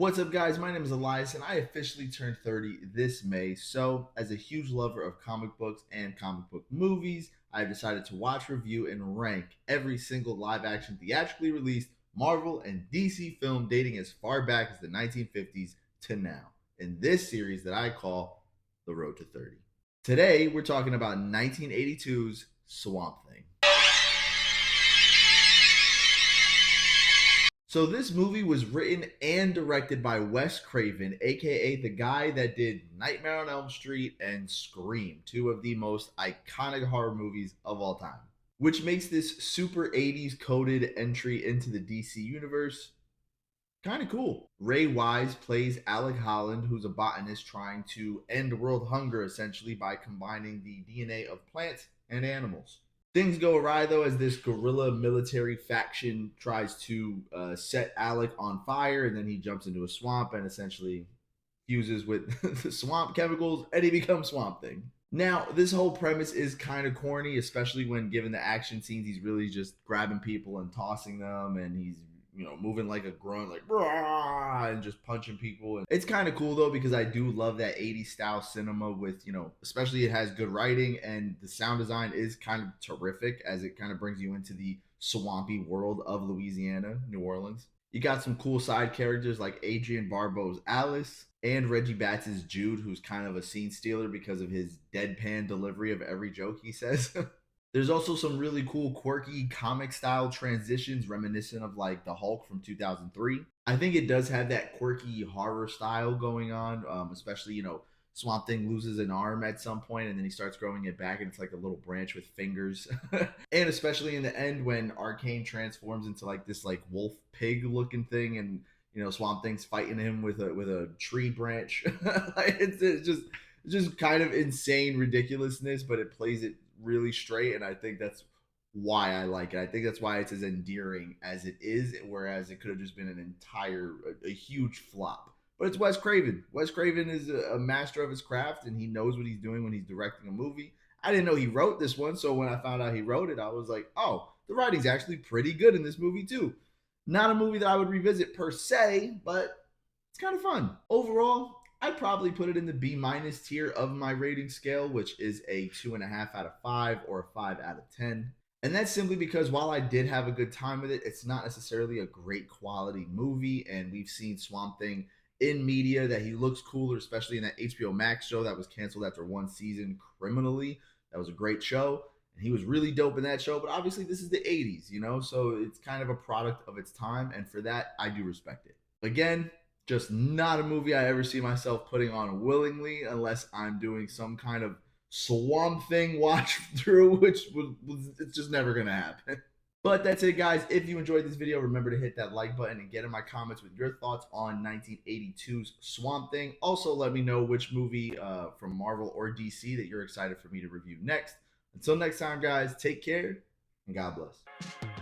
What's up, guys? My name is Elias, and I officially turned 30 this May. So, as a huge lover of comic books and comic book movies, I've decided to watch, review, and rank every single live action theatrically released Marvel and DC film dating as far back as the 1950s to now, in this series that I call The Road to 30. Today, we're talking about 1982's Swamp Thing. So this movie was written and directed by Wes Craven, aka the guy that did Nightmare on Elm Street and Scream, two of the most iconic horror movies of all time. Which makes this super 80s coded entry into the DC universe kind of cool. Ray Wise plays Alec Holland, who's a botanist trying to end world hunger essentially by combining the DNA of plants and animals. Things go awry though as this guerrilla military faction tries to set Alec on fire, and then he jumps into a swamp and essentially fuses with the swamp chemicals, and he becomes Swamp Thing. Now, this whole premise is kind of corny, especially when given the action scenes. He's really just grabbing people and tossing them, and he's moving like a grunt, like "Brah," and just punching people. And it's kind of cool though because I do love that 80s style cinema with, especially it has good writing and the sound design is kind of terrific as it kind of brings you into the swampy world of Louisiana, New Orleans. You got some cool side characters like Adrian Barbeau's Alice and Reggie Batts' Jude, who's kind of a scene stealer because of his deadpan delivery of every joke he says. There's also some really cool, quirky comic style transitions reminiscent of like the Hulk from 2003. I think it does have that quirky horror style going on, especially, Swamp Thing loses an arm at some point and then he starts growing it back and it's like a little branch with fingers. And especially in the end when Arcane transforms into like this like wolf pig looking thing and Swamp Thing's fighting him with a tree branch. Like, it's just kind of insane ridiculousness, but it plays it really straight, and I think that's why I like it. I think that's why it's as endearing as it is, whereas it could have just been a huge flop. But it's Wes Craven. Wes Craven is a master of his craft, and he knows what he's doing when he's directing a movie. I didn't know he wrote this one, so when I found out he wrote it, I was like, oh, the writing's actually pretty good in this movie too. Not a movie that I would revisit per se, but it's kind of fun. Overall, I'd probably put it in the B minus tier of my rating scale, which is a 2.5 out of 5 or a 5 out of 10. And that's simply because while I did have a good time with it, it's not necessarily a great quality movie. And we've seen Swamp Thing in media that he looks cooler, especially in that HBO Max show that was canceled after one season criminally. That was a great show. And he was really dope in that show. But obviously, this is the 80s, so it's kind of a product of its time. And for that, I do respect it. Again, just not a movie I ever see myself putting on willingly unless I'm doing some kind of Swamp Thing watch through, which it's just never going to happen. But that's it, guys. If you enjoyed this video, remember to hit that like button and get in my comments with your thoughts on 1982's Swamp Thing. Also, let me know which movie from Marvel or DC that you're excited for me to review next. Until next time, guys, take care and God bless.